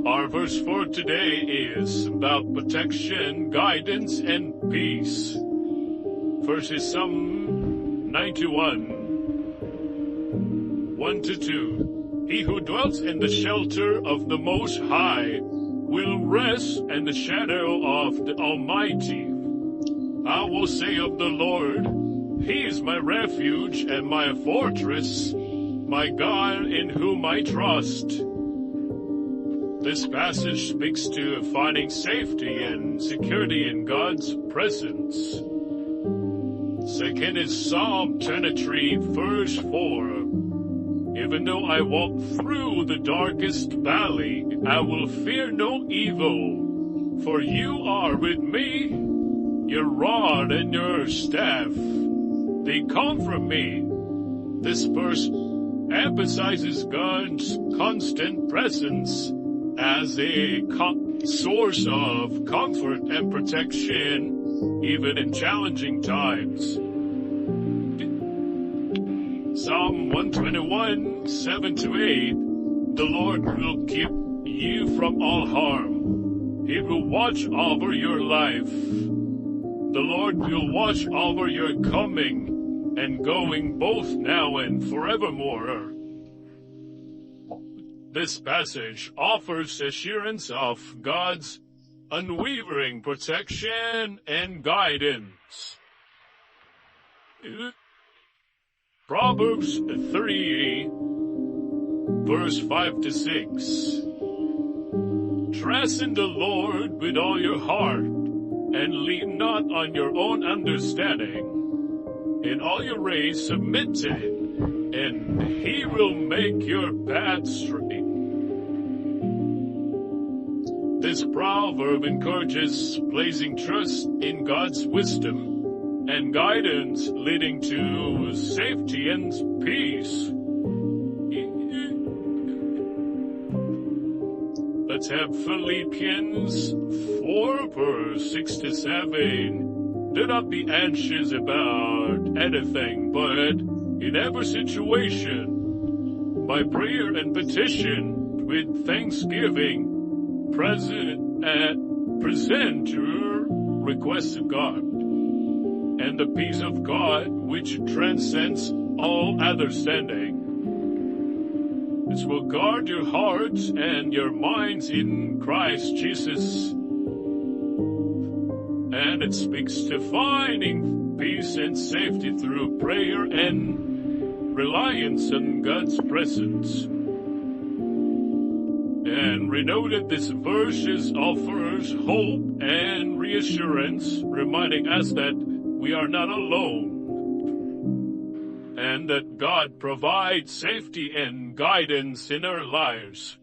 Our verse for today is about protection, guidance, and peace. First is Psalm 91, 1-2. He who dwells in the shelter of the Most High will rest in the shadow of the Almighty. I will say of the Lord, He is my refuge and my fortress, my God in whom I trust. This passage speaks to finding safety and security in God's presence. Second is Psalm 23, verse 4. Even though I walk through the darkest valley, I will fear no evil, for you are with me. Your rod and your staff, they comfort me. This verse emphasizes God's constant presence as a source of comfort and protection, even in challenging times. Psalm 121, 7-8, the Lord will keep you from all harm. He will watch over your life. The Lord will watch over your coming and going both now and forevermore. This passage offers assurance of God's unwavering protection and guidance. Proverbs 3, verse 5-6. Trust in the Lord with all your heart, and lean not on your own understanding. In all your ways submit to Him, and He will make your path straight. This proverb encourages placing trust in God's wisdom and guidance, leading to safety and peace. Let's have Philippians 4, verse 6-7. Do not be anxious about anything, but in every situation, by prayer and petition, with thanksgiving, present your requests to God. And the peace of God, which transcends all understanding, this will guard your hearts and your minds in Christ Jesus. And it speaks to finding peace and safety through prayer and reliance on God's presence. And we know that this verse offers hope and reassurance, reminding us that we are not alone, and that God provides safety and guidance in our lives.